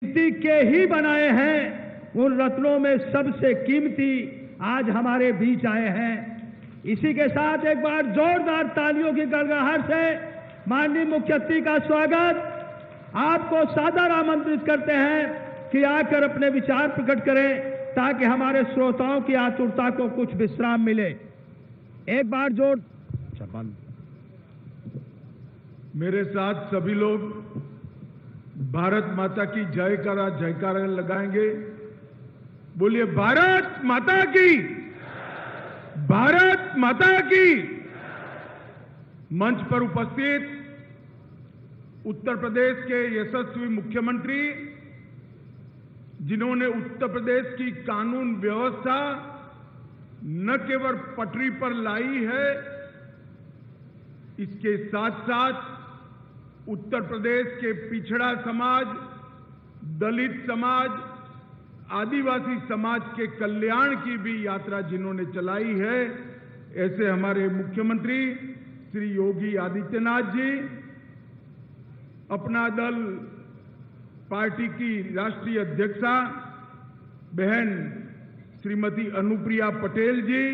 कीमती के ही बनाए हैं। उन रत्नों में सबसे कीमती आज हमारे बीच आए हैं। इसी के साथ एक बार जोरदार तालियों की गड़गड़ाहट से माननीय मुख्य अतिथि का स्वागत। आपको सादर आमंत्रित करते हैं कि आकर अपने विचार प्रकट करें ताकि हमारे श्रोताओं की आतुरता को कुछ विश्राम मिले। एक बार जोर मेरे साथ सभी लोग भारत माता की जयकारा लगाएंगे। बोलिए भारत माता की, भारत माता की। मंच पर उपस्थित उत्तर प्रदेश के यशस्वी मुख्यमंत्री, जिन्होंने उत्तर प्रदेश की कानून व्यवस्था न केवल पटरी पर लाई है, इसके साथ साथ उत्तर प्रदेश के पिछड़ा समाज, दलित समाज, आदिवासी समाज के कल्याण की भी यात्रा जिन्होंने चलाई है, ऐसे हमारे मुख्यमंत्री श्री योगी आदित्यनाथ जी, अपना दल पार्टी की राष्ट्रीय अध्यक्षा बहन श्रीमती अनुप्रिया पटेल जी,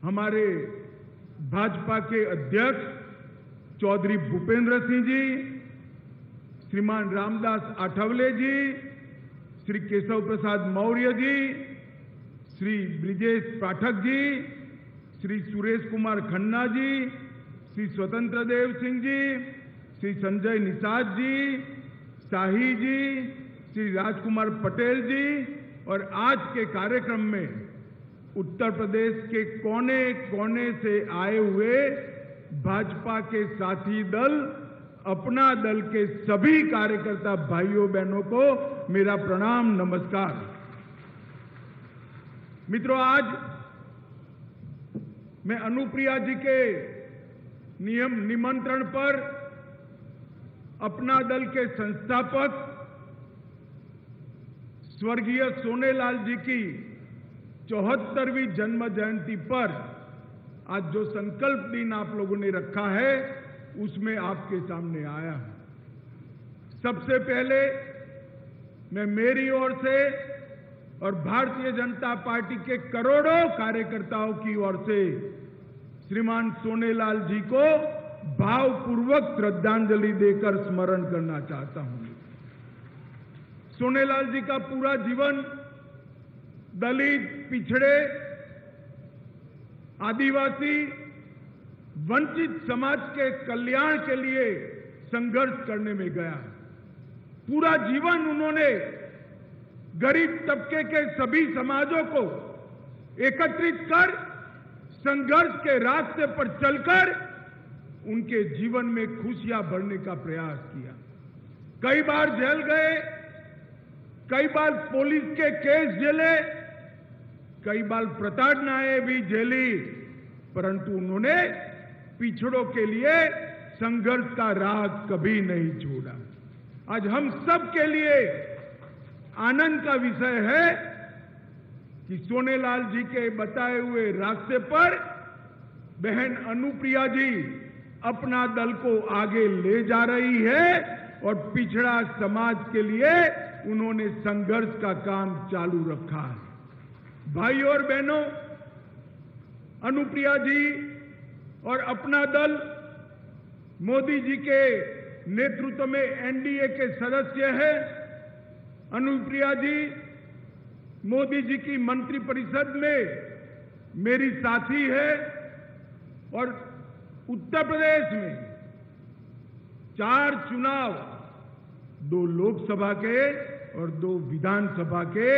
हमारे भाजपा के अध्यक्ष चौधरी भूपेंद्र सिंह जी, श्रीमान रामदास आठवले जी, श्री केशव प्रसाद मौर्य जी, श्री ब्रिजेश पाठक जी, श्री सुरेश कुमार खन्ना जी, श्री स्वतंत्र देव सिंह जी, श्री संजय निषाद जी, शाही जी, श्री राजकुमार पटेल जी, और आज के कार्यक्रम में उत्तर प्रदेश के कोने कोने से आए हुए भाजपा के साथी दल, अपना दल के सभी कार्यकर्ता भाइयों बहनों को मेरा प्रणाम नमस्कार। मित्रों, आज मैं अनुप्रिया जी के निमंत्रण पर अपना दल के संस्थापक स्वर्गीय सोनेलाल जी की 74वीं जन्म जयंती पर आज जो संकल्प दिन आप लोगों ने रखा है, उसमें आपके सामने आया हूं। सबसे पहले मैं मेरी ओर से और भारतीय जनता पार्टी के करोड़ों कार्यकर्ताओं की ओर से श्रीमान सोनेलाल जी को भावपूर्वक श्रद्धांजलि देकर स्मरण करना चाहता हूं। सोनेलाल जी का पूरा जीवन दलित, पिछड़े, आदिवासी, वंचित समाज के कल्याण के लिए संघर्ष करने में गया। पूरा जीवन उन्होंने गरीब तबके के सभी समाजों को एकत्रित कर संघर्ष के रास्ते पर चलकर उनके जीवन में खुशियां भरने का प्रयास किया। कई बार जेल गए, कई बार पुलिस के केस झेले, कई बार प्रताड़नाएं भी झेली, परंतु उन्होंने पिछड़ों के लिए संघर्ष का राह कभी नहीं छोड़ा। आज हम सब के लिए आनंद का विषय है कि सोनेलाल जी के बताए हुए रास्ते पर बहन अनुप्रिया जी अपना दल को आगे ले जा रही है और पिछड़ा समाज के लिए उन्होंने संघर्ष का काम चालू रखा है। भाइयों और बहनों, अनुप्रिया जी और अपना दल मोदी जी के नेतृत्व में एनडीए के सदस्य है। अनुप्रिया जी मोदी जी की मंत्रिपरिषद में मेरी साथी है और उत्तर प्रदेश में 4 चुनाव, 2 लोकसभा के और 2 विधानसभा के,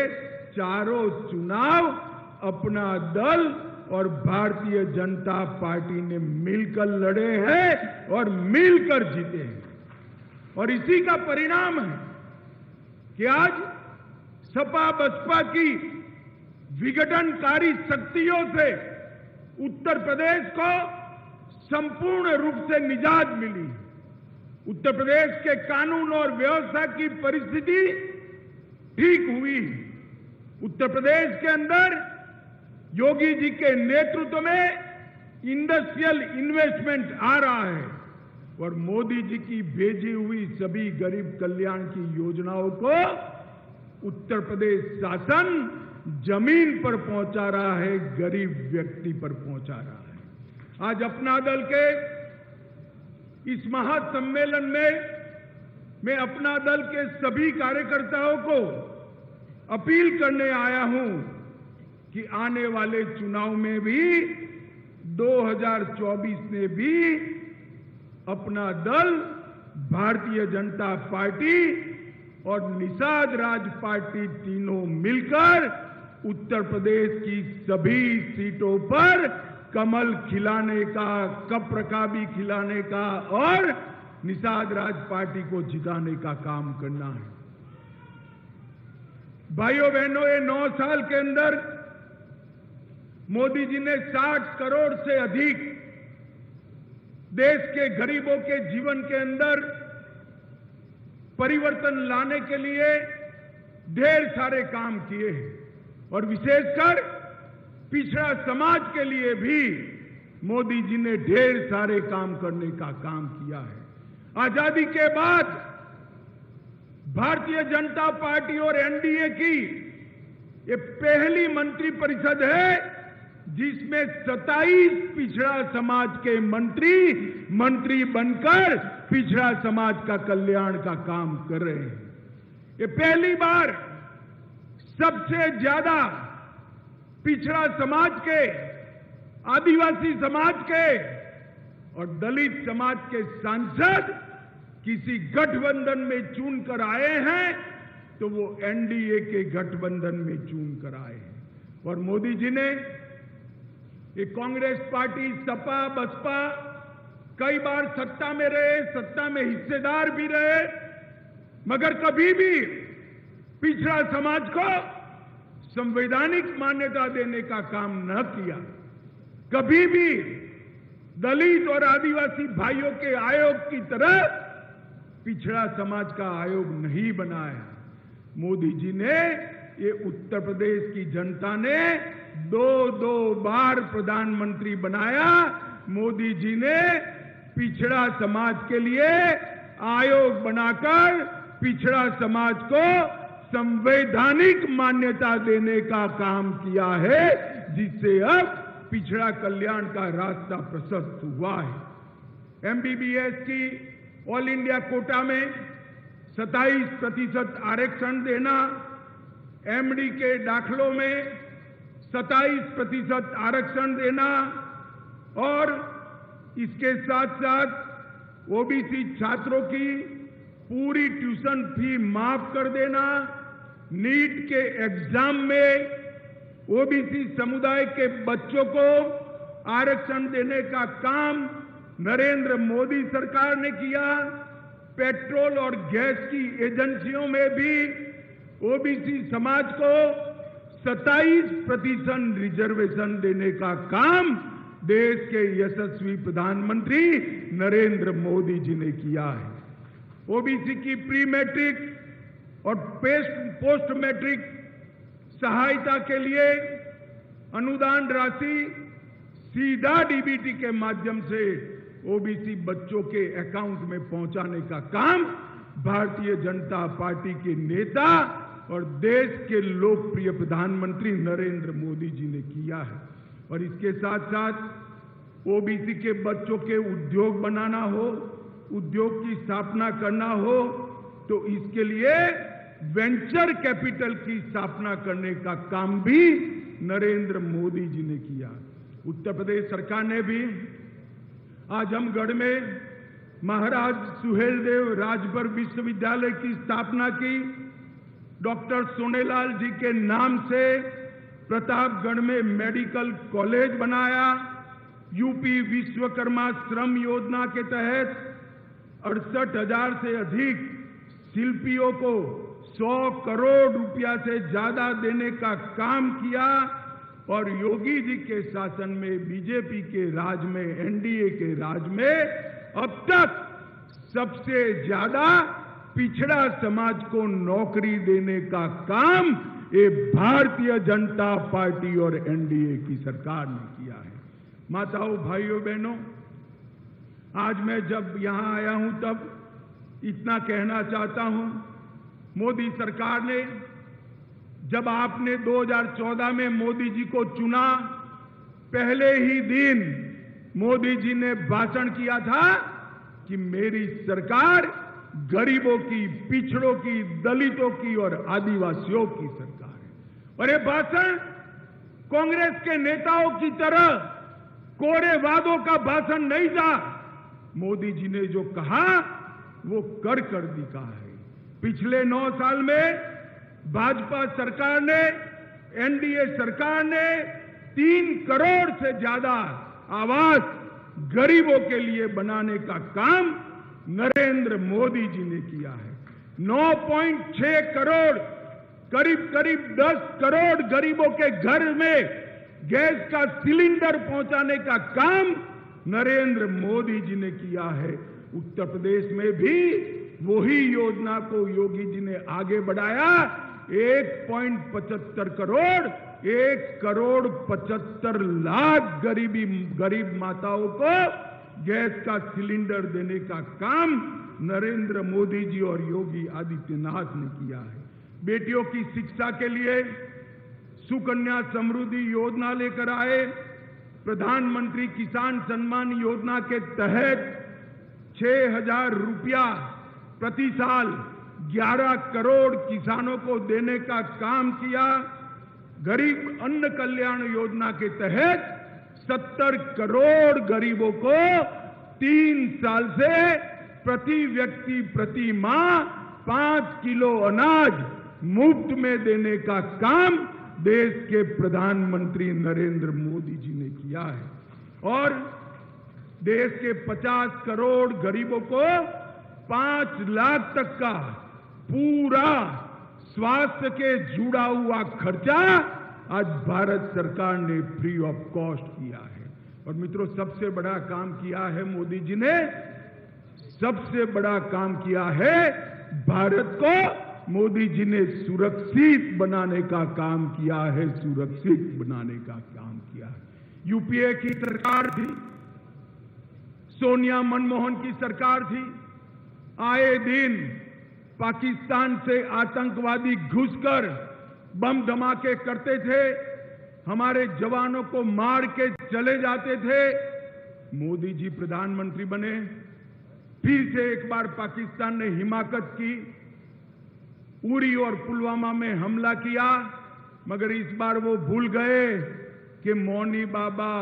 चारों चुनाव अपना दल और भारतीय जनता पार्टी ने मिलकर लड़े हैं और मिलकर जीते हैं। और इसी का परिणाम है कि आज सपा बसपा की विघटनकारी शक्तियों से उत्तर प्रदेश को संपूर्ण रूप से निजात मिली। उत्तर प्रदेश के कानून और व्यवस्था की परिस्थिति ठीक हुई। उत्तर प्रदेश के अंदर योगी जी के नेतृत्व में इंडस्ट्रियल इन्वेस्टमेंट आ रहा है। और मोदी जी की भेजी हुई सभी गरीब कल्याण की योजनाओं को उत्तर प्रदेश शासन जमीन पर पहुंचा रहा है, गरीब व्यक्ति पर पहुंचा रहा है। आज अपना दल के इस महासम्मेलन में मैं अपना दल के सभी कार्यकर्ताओं को अपील करने आया हूं कि आने वाले चुनाव में भी 2024 में भी अपना दल भारतीय जनता पार्टी और निषाद राज पार्टी तीनों मिलकर उत्तर प्रदेश की सभी सीटों पर कमल खिलाने का, कप्रकाबी खिलाने का और निषाद राज पार्टी को जिताने का काम करना है। भाइयों बहनों, ये 9 साल के अंदर मोदी जी ने 60 करोड़ से अधिक देश के गरीबों के जीवन के अंदर परिवर्तन लाने के लिए ढेर सारे काम किए हैं और विशेषकर पिछड़ा समाज के लिए भी मोदी जी ने ढेर सारे काम करने का काम किया है। आजादी के बाद भारतीय जनता पार्टी और एनडीए की ये पहली मंत्रिपरिषद है जिसमें 27 पिछड़ा समाज के मंत्री बनकर पिछड़ा समाज का कल्याण का काम कर रहे हैं। ये पहली बार सबसे ज्यादा पिछड़ा समाज के, आदिवासी समाज के और दलित समाज के सांसद किसी गठबंधन में चुनकर आए हैं तो वो एनडीए के गठबंधन में चुनकर आए हैं। और मोदी जी ने ये कांग्रेस पार्टी, सपा, बसपा कई बार सत्ता में रहे, सत्ता में हिस्सेदार भी रहे, मगर कभी भी पिछड़ा समाज को संवैधानिक मान्यता देने का काम न किया। कभी भी दलित और आदिवासी भाइयों के आयोग की तरह पिछड़ा समाज का आयोग नहीं बनाया। मोदी जी ने, ये उत्तर प्रदेश की जनता ने 2 बार प्रधानमंत्री बनाया। मोदी जी ने पिछड़ा समाज के लिए आयोग बनाकर पिछड़ा समाज को संवैधानिक मान्यता देने का काम किया है, जिससे अब पिछड़ा कल्याण का रास्ता प्रशस्त हुआ है। एमबीबीएस की ऑल इंडिया कोटा में 27% आरक्षण देना, एमडी के दाखलों में 27% आरक्षण देना और इसके साथ साथ ओबीसी छात्रों की पूरी ट्यूशन फी माफ कर देना, नीट के एग्जाम में ओबीसी समुदाय के बच्चों को आरक्षण देने का काम नरेंद्र मोदी सरकार ने किया। पेट्रोल और गैस की एजेंसियों में भी ओबीसी समाज को 27% रिजर्वेशन देने का काम देश के यशस्वी प्रधानमंत्री नरेंद्र मोदी जी ने किया है। ओबीसी की प्री मैट्रिक और पोस्ट मैट्रिक सहायता के लिए अनुदान राशि सीधा डीबीटी के माध्यम से ओबीसी बच्चों के अकाउंट में पहुंचाने का काम भारतीय जनता पार्टी के नेता और देश के लोकप्रिय प्रधानमंत्री नरेंद्र मोदी जी ने किया है। और इसके साथ साथ ओबीसी के बच्चों के उद्योग बनाना हो, उद्योग की स्थापना करना हो, तो इसके लिए वेंचर कैपिटल की स्थापना करने का काम भी नरेंद्र मोदी जी ने किया। उत्तर प्रदेश सरकार ने भी आजमगढ़ में महाराज सुहेलदेव राजभर विश्वविद्यालय की स्थापना की। डॉक्टर सोनेलाल जी के नाम से प्रतापगढ़ में मेडिकल कॉलेज बनाया। यूपी विश्वकर्मा श्रम योजना के तहत 68,000 से अधिक शिल्पियों को 100 करोड़ रुपया से ज्यादा देने का काम किया। और योगी जी के शासन में, बीजेपी के राज में, एनडीए के राज में अब तक सबसे ज्यादा पिछड़ा समाज को नौकरी देने का काम ये भारतीय जनता पार्टी और एनडीए की सरकार ने किया है। माताओं, भाइयों, बहनों, आज मैं जब यहां आया हूं तब इतना कहना चाहता हूं, मोदी सरकार ने, जब आपने 2014 में मोदी जी को चुना, पहले ही दिन मोदी जी ने भाषण किया था कि मेरी सरकार गरीबों की, पिछड़ों की, दलितों की और आदिवासियों की सरकार है। और ये भाषण कांग्रेस के नेताओं की तरह कोरे वादों का भाषण नहीं था। मोदी जी ने जो कहा वो कर दिखा है। पिछले 9 साल में भाजपा सरकार ने, एनडीए सरकार ने 3 करोड़ से ज्यादा आवास गरीबों के लिए बनाने का काम नरेंद्र मोदी जी ने किया है। 9.6 करोड़, करीब 10 करोड़ गरीबों के घर में गैस का सिलेंडर पहुंचाने का काम नरेंद्र मोदी जी ने किया है। उत्तर प्रदेश में भी वही योजना को योगी जी ने आगे बढ़ाया। 1.75 करोड़, 1,75,00,000 गरीब माताओं को गैस का सिलेंडर देने का काम नरेंद्र मोदी जी और योगी आदित्यनाथ ने किया है। बेटियों की शिक्षा के लिए सुकन्या समृद्धि योजना लेकर आए। प्रधानमंत्री किसान सम्मान योजना के तहत 6,000 रुपया प्रति साल 11 करोड़ किसानों को देने का काम किया। गरीब अन्न कल्याण योजना के तहत 70 करोड़ गरीबों को 3 साल से प्रति व्यक्ति प्रति माह 5 किलो अनाज मुफ्त में देने का काम देश के प्रधानमंत्री नरेंद्र मोदी जी ने किया है। और देश के 50 करोड़ गरीबों को 5 लाख तक का पूरा स्वास्थ्य के जुड़ा हुआ खर्चा आज भारत सरकार ने फ्री ऑफ कॉस्ट किया है। और मित्रों, सबसे बड़ा काम किया है मोदी जी ने, सबसे बड़ा काम किया है, भारत को मोदी जी ने सुरक्षित बनाने का काम किया है, सुरक्षित बनाने का काम किया है। यूपीए की सरकार थी, सोनिया मनमोहन की सरकार थी। आए दिन पाकिस्तान से आतंकवादी घुसकर बम धमाके करते थे, हमारे जवानों को मार के चले जाते थे। मोदी जी प्रधानमंत्री बने, फिर से एक बार पाकिस्तान ने हिमाकत की, उरी और पुलवामा में हमला किया, मगर इस बार वो भूल गए कि मौनी बाबा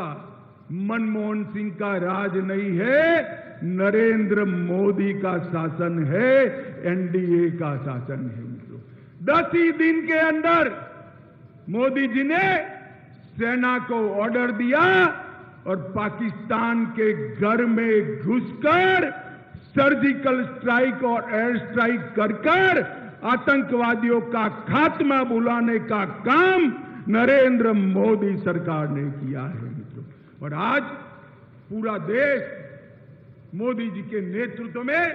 मनमोहन सिंह का राज नहीं है, नरेंद्र मोदी का शासन है, एनडीए का शासन है। 10 ही दिन के अंदर मोदी जी ने सेना को ऑर्डर दिया और पाकिस्तान के घर में घुसकर सर्जिकल स्ट्राइक और एयर स्ट्राइक कर आतंकवादियों का खात्मा बुलाने का काम नरेंद्र मोदी सरकार ने किया है मित्रों। और आज पूरा देश मोदी जी के नेतृत्व में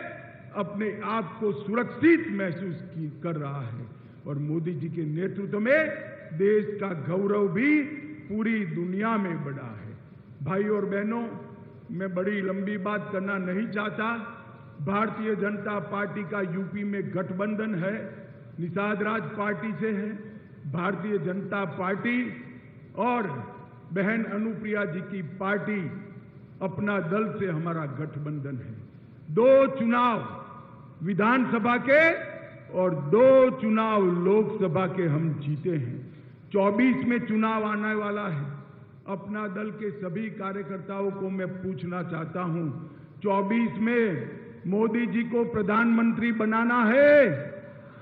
अपने आप को सुरक्षित महसूस कर रहा है। और मोदी जी के नेतृत्व में देश का गौरव भी पूरी दुनिया में बढ़ा है। भाई और बहनों, मैं बड़ी लंबी बात करना नहीं चाहता। भारतीय जनता पार्टी का यूपी में गठबंधन है, निषाद राज पार्टी से है। भारतीय जनता पार्टी और बहन अनुप्रिया जी की पार्टी अपना दल से हमारा गठबंधन है। 2 चुनाव विधानसभा के और 2 चुनाव लोकसभा के हम जीते हैं। 24 में चुनाव आने वाला है। अपना दल के सभी कार्यकर्ताओं को मैं पूछना चाहता हूं, 24 में मोदी जी को प्रधानमंत्री बनाना है?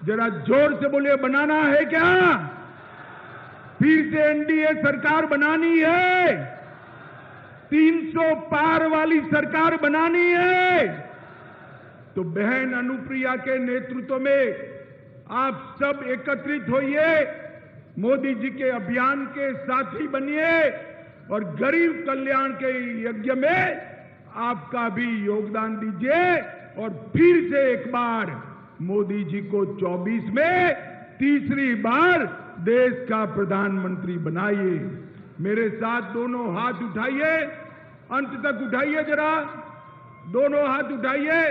जरा जोर से बोलिए, बनाना है क्या? फिर से एनडीए सरकार बनानी है? 300 पार वाली सरकार बनानी है? तो बहन अनुप्रिया के नेतृत्व में आप सब एकत्रित होइए, मोदी जी के अभियान के साथी बनिए और गरीब कल्याण के यज्ञ में आपका भी योगदान दीजिए और फिर से एक बार मोदी जी को 24 में तीसरी बार देश का प्रधानमंत्री बनाइए। मेरे साथ दोनों हाथ उठाइए, अंत तक उठाइए जरा। दोनों हाथ उठाइए,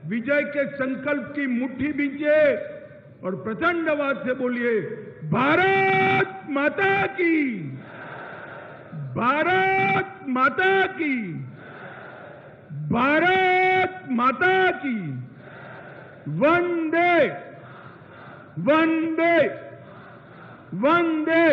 विजय के संकल्प की मुट्ठी बींचे और प्रचंड आवाज से बोलिए, भारत माता की, भारत माता की, भारत माता की। वंदे वंदे वंदे